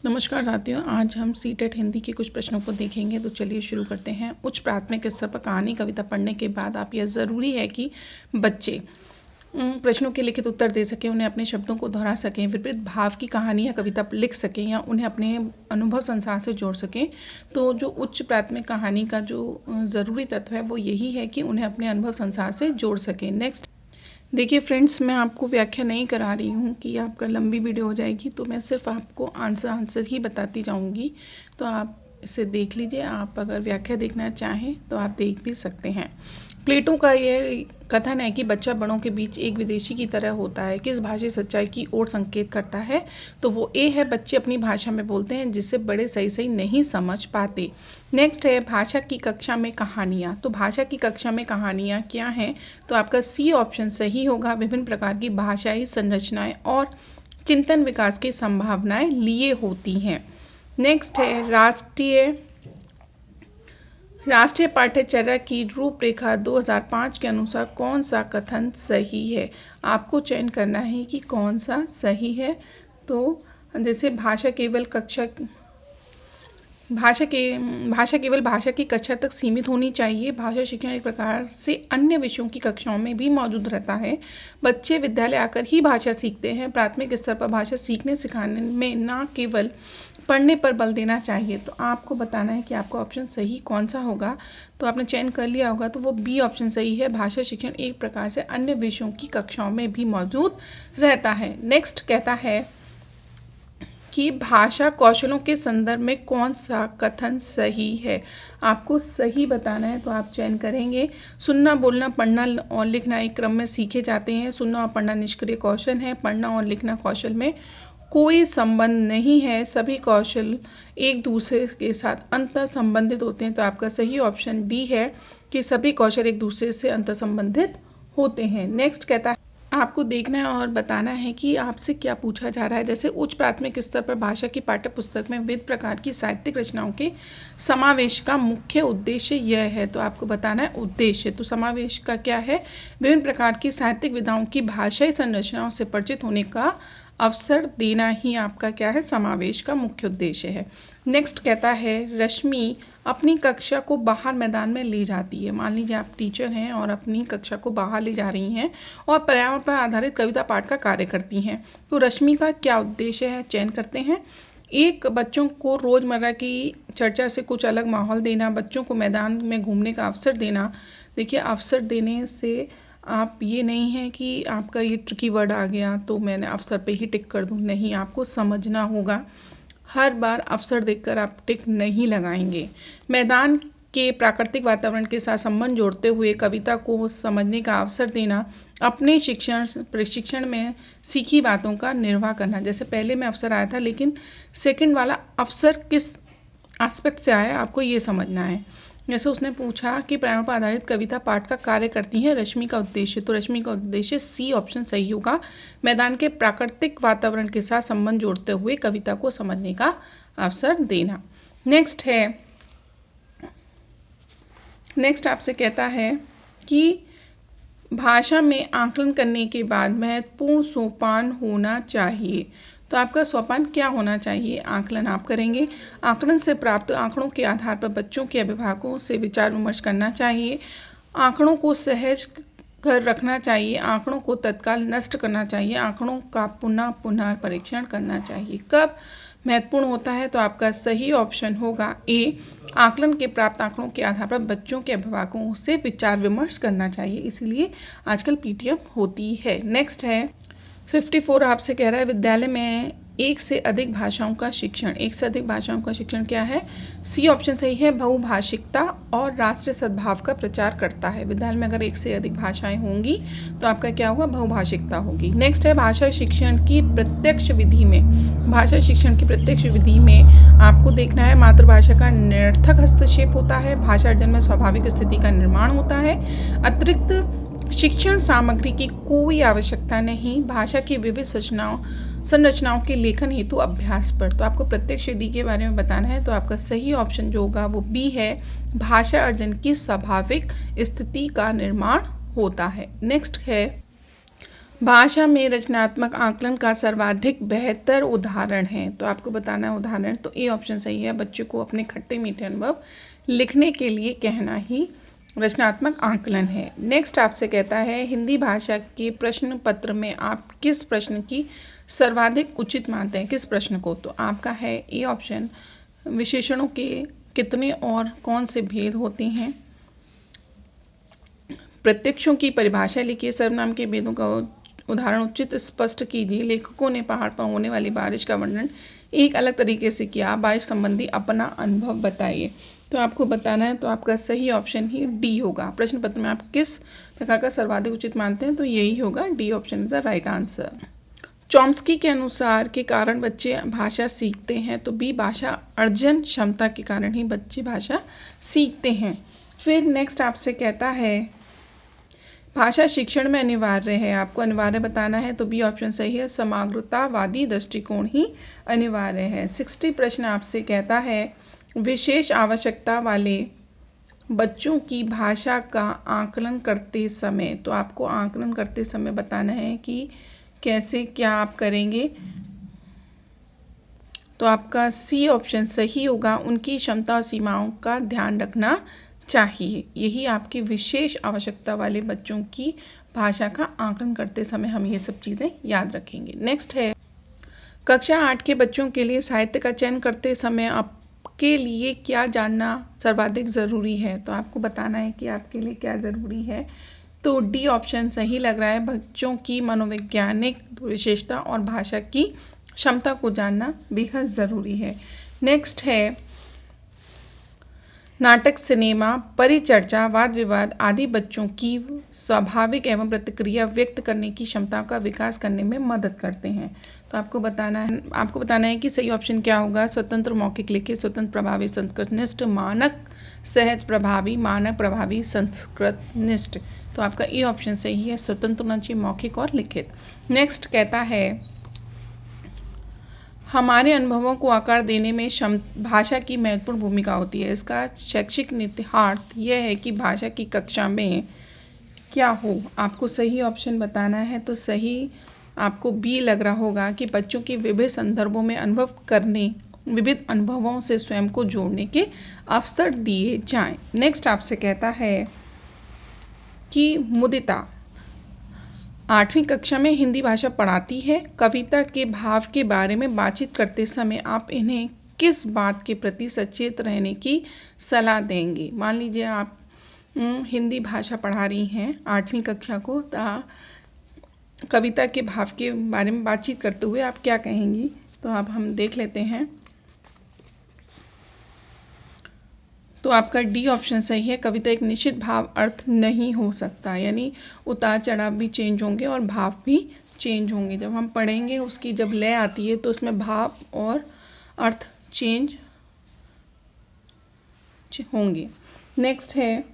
नमस्कार साथियों, आज हम सीटेट हिंदी के कुछ प्रश्नों को देखेंगे। तो चलिए शुरू करते हैं। उच्च प्राथमिक स्तर पर कहानी कविता पढ़ने के बाद आप यह ज़रूरी है कि बच्चे प्रश्नों के लिखित उत्तर दे सकें, उन्हें अपने शब्दों को दोहरा सकें, विपरीत भाव की कहानी या कविता लिख सकें या उन्हें अपने अनुभव संसार से जोड़ सकें। तो जो उच्च प्राथमिक कहानी का जो ज़रूरी तत्व है वो यही है कि उन्हें अपने अनुभव संसार से जोड़ सकें। नेक्स्ट देखिए फ्रेंड्स, मैं आपको व्याख्या नहीं करा रही हूँ कि आपका लंबी वीडियो हो जाएगी, तो मैं सिर्फ आपको आंसर ही बताती जाऊँगी। तो आप इसे देख लीजिए। आप अगर व्याख्या देखना चाहें तो आप देख भी सकते हैं। प्लेटो का ये कथन है कि बच्चा बड़ों के बीच एक विदेशी की तरह होता है। किस भाषा सच्चाई की ओर संकेत करता है? तो वो ए है, बच्चे अपनी भाषा में बोलते हैं जिसे बड़े सही नहीं समझ पाते। नेक्स्ट है भाषा की कक्षा में कहानियाँ। तो भाषा की कक्षा में कहानियाँ क्या हैं? तो आपका सी ऑप्शन सही होगा। विभिन्न प्रकार की भाषाई संरचनाएं और चिंतन विकास की संभावनाएं लिए होती हैं। नेक्स्ट है राष्ट्रीय पाठ्यचर्या की रूपरेखा 2005 के अनुसार कौन सा कथन सही है? आपको चयन करना है कि कौन सा सही है। तो जैसे भाषा केवल भाषा की कक्षा तक सीमित होनी चाहिए। भाषा शिक्षण एक प्रकार से अन्य विषयों की कक्षाओं में भी मौजूद रहता है। बच्चे विद्यालय आकर ही भाषा सीखते हैं। प्राथमिक स्तर पर भाषा सीखने सिखाने में ना केवल पढ़ने पर बल देना चाहिए। तो आपको बताना है कि आपका ऑप्शन सही कौन सा होगा। तो आपने चयन कर लिया होगा, तो वो बी ऑप्शन सही है। भाषा शिक्षण एक प्रकार से अन्य विषयों की कक्षाओं में भी मौजूद रहता है। नेक्स्ट कहता है कि भाषा कौशलों के संदर्भ में कौन सा कथन सही है? आपको सही बताना है, तो आप चयन करेंगे। सुनना, बोलना, पढ़ना और लिखना एक क्रम में सीखे जाते हैं। सुनना और पढ़ना निष्क्रिय कौशल है। पढ़ना और लिखना कौशल में कोई संबंध नहीं है। सभी कौशल एक दूसरे के साथ अंतर संबंधित होते हैं। तो आपका सही ऑप्शन डी है कि सभी कौशल एक दूसरे से अंतर संबंधित होते हैं। नेक्स्ट कहता है आपको देखना है और बताना है कि आपसे क्या पूछा जा रहा है। जैसे उच्च प्राथमिक स्तर पर भाषा की पाठ्य पुस्तक में विविध प्रकार की साहित्यिक रचनाओं के समावेश का मुख्य उद्देश्य यह है। तो आपको बताना है उद्देश्य। तो समावेश का क्या है? विभिन्न प्रकार की साहित्यिक विधाओं की भाषाई संरचनाओं से परिचित होने का अवसर देना ही आपका क्या है? समावेश का मुख्य उद्देश्य है। नेक्स्ट कहता है रश्मि अपनी कक्षा को बाहर मैदान में ले जाती है। मान लीजिए आप टीचर हैं और अपनी कक्षा को बाहर ले जा रही हैं और पर्यावरण पर आधारित कविता पाठ का कार्य करती हैं। तो रश्मि का क्या उद्देश्य है? चयन करते हैं। एक, बच्चों को रोज़मर्रा की चर्चा से कुछ अलग माहौल देना, बच्चों को मैदान में घूमने का अवसर देना। देखिए, अवसर देने से आप ये नहीं है कि आपका ये ट्रिकी वर्ड आ गया तो मैंने अवसर पे ही टिक कर दूँ। नहीं, आपको समझना होगा। हर बार अवसर देखकर आप टिक नहीं लगाएंगे। मैदान के प्राकृतिक वातावरण के साथ संबंध जोड़ते हुए कविता को समझने का अवसर देना, अपने प्रशिक्षण में सीखी बातों का निर्वाह करना। जैसे पहले में अवसर आया था, लेकिन सेकंड वाला अवसर किस एस्पेक्ट से आया आपको ये समझना है। जैसे उसने पूछा कि पर्यावरण पर आधारित कविता पाठ का कार्य करती है रश्मि का उद्देश्य। तो रश्मि का उद्देश्य सी ऑप्शन सही होगा। मैदान के प्राकृतिक वातावरण के साथ संबंध जोड़ते हुए कविता को समझने का अवसर देना। नेक्स्ट आपसे कहता है कि भाषा में आकलन करने के बाद महत्वपूर्ण सोपान होना चाहिए। तो आपका सोपान क्या होना चाहिए? आकलन आप करेंगे। आकलन से प्राप्त आंकड़ों के आधार पर बच्चों के अभिभावकों से विचार विमर्श करना चाहिए। आंकड़ों को सहज कर रखना चाहिए। आंकड़ों को तत्काल नष्ट करना चाहिए। आंकड़ों का पुनः परीक्षण करना चाहिए। कब महत्वपूर्ण होता है? तो आपका सही ऑप्शन होगा ए, आकलन के प्राप्त आंकड़ों के आधार पर बच्चों के अभिभावकों से विचार विमर्श करना चाहिए। इसलिए आजकल पीटीएम होती है। नेक्स्ट है 54 आपसे कह रहा है विद्यालय में एक से अधिक भाषाओं का शिक्षण। एक से अधिक भाषाओं का शिक्षण क्या है? सी ऑप्शन सही है। बहुभाषिकता और राष्ट्रीय सद्भाव का प्रचार करता है। विद्यालय में अगर एक से अधिक भाषाएं होंगी तो आपका क्या होगा? बहुभाषिकता होगी। नेक्स्ट है भाषा शिक्षण की प्रत्यक्ष विधि में आपको देखना है मातृभाषा का निरर्थक हस्तक्षेप होता है। भाषा अर्जन में स्वाभाविक स्थिति का निर्माण होता है। अतिरिक्त शिक्षण सामग्री की कोई आवश्यकता नहीं। भाषा की विविध संरचनाओं के लेखन हेतु अभ्यास पर। तो आपको प्रत्यक्ष विधि के बारे में बताना है। तो आपका सही ऑप्शन जो होगा वो बी है, भाषा अर्जन की स्वाभाविक स्थिति का निर्माण होता है। नेक्स्ट है भाषा में रचनात्मक आकलन का सर्वाधिक बेहतर उदाहरण है, तो आपको बताना है उदाहरण। तो ए ऑप्शन सही है, बच्चों को अपने खट्टे मीठे अनुभव लिखने के लिए कहना ही रचनात्मक आकलन है। नेक्स्ट आपसे कहता है हिंदी भाषा के प्रश्न पत्र में आप किस प्रश्न की सर्वाधिक उचित मानते हैं, किस प्रश्न को? तो आपका है ए ऑप्शन, विशेषणों के कितने और कौन से भेद होते हैं, प्रत्यक्षों की परिभाषा लिखिए, सर्वनाम के भेदों का उदाहरण उचित स्पष्ट कीजिए, लेखकों ने पहाड़ पर होने वाली बारिश का वर्णन एक अलग तरीके से किया, बारिश संबंधी अपना अनुभव बताइए। तो आपको बताना है, तो आपका सही ऑप्शन ही डी होगा। प्रश्न पत्र में आप किस प्रकार का सर्वाधिक उचित मानते हैं, तो यही होगा, D option is the right answer. Chomsky के अनुसार के कारण बच्चे भाषा सीखते हैं, तो बी भाषा अर्जन क्षमता के कारण ही बच्चे भाषा सीखते हैं। फिर नेक्स्ट आपसे कहता है भाषा शिक्षण में अनिवार्य है, आपको अनिवार्य बताना है, तो बी ऑप्शन सही है, समग्रतावादी दृष्टिकोण ही अनिवार्य है। 60 प्रश्न आपसे कहता है विशेष आवश्यकता वाले बच्चों की भाषा का आकलन करते समय, तो आपको आकलन करते समय बताना है कि कैसे क्या आप करेंगे। तो आपका सी ऑप्शन सही होगा, उनकी क्षमता और सीमाओं का ध्यान रखना चाहिए। यही आपकी विशेष आवश्यकता वाले बच्चों की भाषा का आकलन करते समय हम ये सब चीज़ें याद रखेंगे। नेक्स्ट है कक्षा 8 के बच्चों के लिए साहित्य का चयन करते समय आपके लिए क्या जानना सर्वाधिक ज़रूरी है, तो आपको बताना है कि आपके लिए क्या ज़रूरी है। तो डी ऑप्शन सही लग रहा है, बच्चों की मनोवैज्ञानिक विशेषता और भाषा की क्षमता को जानना बेहद ज़रूरी है। नेक्स्ट है नाटक, सिनेमा, परिचर्चा, वाद विवाद आदि बच्चों की स्वाभाविक एवं प्रतिक्रिया व्यक्त करने की क्षमता का विकास करने में मदद करते हैं। तो आपको बताना है कि सही ऑप्शन क्या होगा। स्वतंत्र मौखिक लिखित, स्वतंत्र प्रभावी संस्कृतनिष्ठ, मानक सहज प्रभावी, मानक प्रभावी संस्कृतनिष्ठ। तो आपका ए ऑप्शन सही है, स्वतंत्र होना चाहिए मौखिक और लिखित। नेक्स्ट कहता है हमारे अनुभवों को आकार देने में भाषा की महत्वपूर्ण भूमिका होती है। इसका शैक्षिक निहितार्थ यह है कि भाषा की कक्षा में क्या हो। आपको सही ऑप्शन बताना है, तो सही आपको बी लग रहा होगा कि बच्चों के विविध संदर्भों में अनुभव करने, विविध अनुभवों से स्वयं को जोड़ने के अवसर दिए जाएं। नेक्स्ट आपसे कहता है कि मुदिता 8वीं कक्षा में हिंदी भाषा पढ़ाती है, कविता के भाव के बारे में बातचीत करते समय आप इन्हें किस बात के प्रति सचेत रहने की सलाह देंगे। मान लीजिए आप हिंदी भाषा पढ़ा रही हैं 8वीं कक्षा को, तो कविता के भाव के बारे में बातचीत करते हुए आप क्या कहेंगी, तो आप हम देख लेते हैं। तो आपका डी ऑप्शन सही है, कविता एक निश्चित भाव अर्थ नहीं हो सकता, यानी उतार चढ़ाव भी चेंज होंगे और भाव भी चेंज होंगे। जब हम पढ़ेंगे उसकी जब लय आती है तो उसमें भाव और अर्थ चेंज होंगे। नेक्स्ट है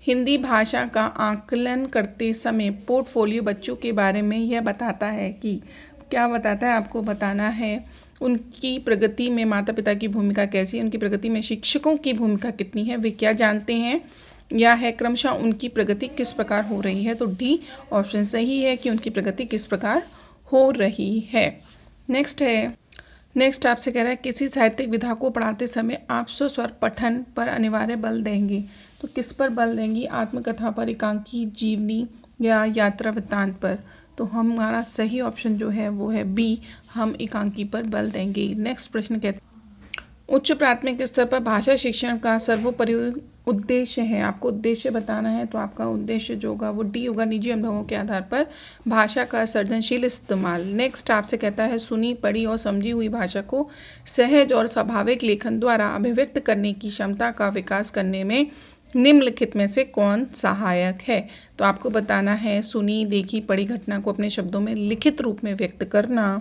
हिंदी भाषा का आकलन करते समय पोर्टफोलियो बच्चों के बारे में यह बताता है कि, क्या बताता है आपको बताना है। उनकी प्रगति में माता पिता की भूमिका कैसी है, उनकी प्रगति में शिक्षकों की भूमिका कितनी है, वे क्या जानते हैं, या है क्रमशः उनकी प्रगति किस प्रकार हो रही है। तो डी ऑप्शन सही है कि उनकी प्रगति किस प्रकार हो रही है। नेक्स्ट आपसे कह रहा है किसी साहित्यिक विधा को पढ़ाते समय आप स्वस्वर पठन पर अनिवार्य बल देंगे, तो किस पर बल देंगी, आत्मकथा पर, एकांकी जीवनी या यात्रा वृत्तांत पर। तो हमारा सही ऑप्शन जो है वो है बी, हम एकांकी पर बल देंगे। नेक्स्ट प्रश्न कहते हैं उच्च प्राथमिक स्तर पर भाषा शिक्षण का सर्वोपरि उद्देश्य है, आपको उद्देश्य बताना है। तो आपका उद्देश्य जो होगा वो डी होगा, निजी अनुभवों के आधार पर भाषा का सर्जनशील इस्तेमाल। नेक्स्ट आपसे कहता है सुनी, पढ़ी और समझी हुई भाषा को सहज और स्वाभाविक लेखन द्वारा अभिव्यक्त करने की क्षमता का विकास करने में निम्नलिखित में से कौन सहायक है। तो आपको बताना है सुनी, देखी, पढ़ी घटना को अपने शब्दों में लिखित रूप में व्यक्त करना,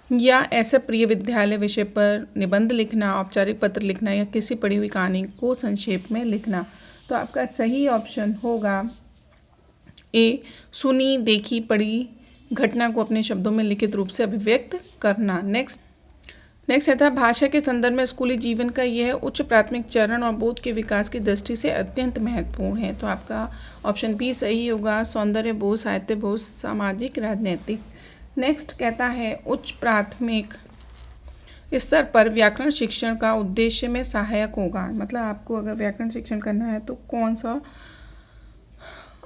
या ऐसे प्रिय विद्यालय विषय पर निबंध लिखना, औपचारिक पत्र लिखना, या किसी पढ़ी हुई कहानी को संक्षेप में लिखना। तो आपका सही ऑप्शन होगा ए, सुनी, देखी, पढ़ी घटना को अपने शब्दों में लिखित रूप से अभिव्यक्त करना। नेक्स्ट आता है भाषा के संदर्भ में स्कूली जीवन का यह उच्च प्राथमिक चरण और बोध के विकास की दृष्टि से अत्यंत महत्वपूर्ण है। तो आपका ऑप्शन बी सही होगा, सौंदर्य बोध, साहित्य बोध, सामाजिक, राजनीतिक। नेक्स्ट कहता है उच्च प्राथमिक स्तर पर व्याकरण शिक्षण का उद्देश्य में सहायक होगा। मतलब आपको अगर व्याकरण शिक्षण करना है तो कौन सा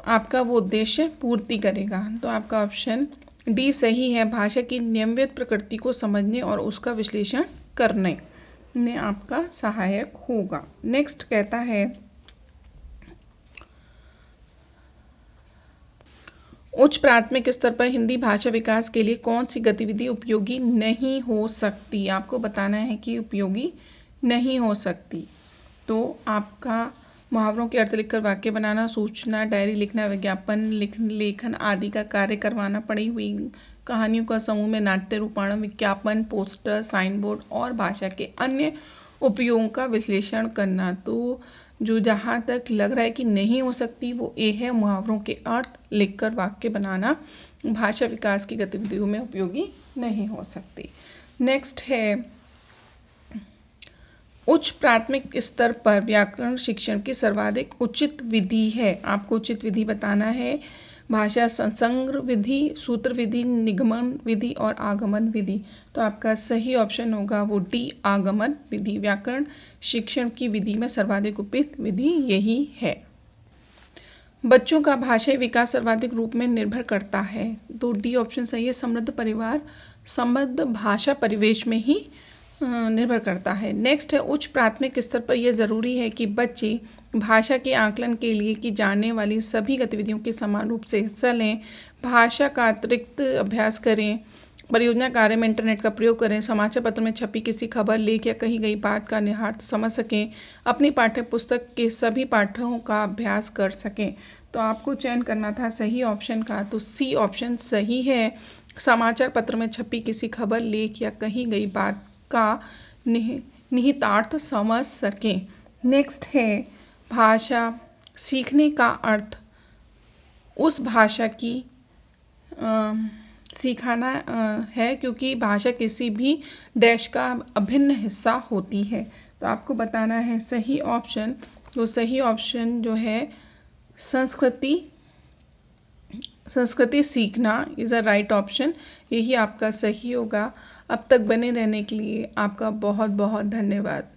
आपका वो उद्देश्य पूर्ति करेगा। तो आपका ऑप्शन डी सही है, भाषा की नियमित प्रकृति को समझने और उसका विश्लेषण करने में आपका सहायक होगा। नेक्स्ट कहता है उच्च प्राथमिक स्तर पर हिंदी भाषा विकास के लिए कौन सी गतिविधि उपयोगी नहीं हो सकती। आपको बताना है कि उपयोगी नहीं हो सकती। तो आपका मुहावरों के अर्थ लिखकर वाक्य बनाना, सूचना डायरी लिखना, विज्ञापन लेखन आदि का कार्य करवाना, पढ़ी हुई कहानियों का समूह में नाट्य रूपांतरण, विज्ञापन, पोस्टर, साइन बोर्ड और भाषा के अन्य उपयोगों का विश्लेषण करना। तो जो जहाँ तक लग रहा है कि नहीं हो सकती वो ए है, मुहावरों के अर्थ लिखकर वाक्य बनाना भाषा विकास की गतिविधियों में उपयोगी नहीं हो सकती। नेक्स्ट है उच्च प्राथमिक स्तर पर व्याकरण शिक्षण की सर्वाधिक उचित विधि है। आपको उचित विधि बताना है। भाषा संग्रह विधि, सूत्र विधि, निगमन विधि और आगमन विधि। तो आपका सही ऑप्शन होगा वो डी, आगमन विधि। व्याकरण शिक्षण की विधि में सर्वाधिक उपयुक्त विधि यही है। बच्चों का भाषाई विकास सर्वाधिक रूप में निर्भर करता है। तो डी ऑप्शन सही है, समृद्ध परिवार, समृद्ध भाषा परिवेश में ही निर्भर करता है। नेक्स्ट है उच्च प्राथमिक स्तर पर यह ज़रूरी है कि बच्चे भाषा के आकलन के लिए की जाने वाली सभी गतिविधियों के समान रूप से हिस्सा लें, भाषा का अतिरिक्त अभ्यास करें, परियोजना कार्य में इंटरनेट का प्रयोग करें, समाचार पत्र में छपी किसी खबर, लेख या कही गई बात का निहितार्थ समझ सकें, अपनी पाठ्य पुस्तक के सभी पाठों का अभ्यास कर सकें। तो आपको चयन करना था सही ऑप्शन का। तो सी ऑप्शन सही है, समाचार पत्र में छपी किसी खबर, लेख या कही गई बात का निहितार्थ समझ सकें। नेक्स्ट है भाषा सीखने का अर्थ उस भाषा की सिखाना है क्योंकि भाषा किसी भी देश का अभिन्न हिस्सा होती है। तो आपको बताना है सही ऑप्शन। तो सही ऑप्शन जो है संस्कृति सीखना इज़ अ राइट ऑप्शन, यही आपका सही होगा। अब तक बने रहने के लिए आपका बहुत बहुत धन्यवाद।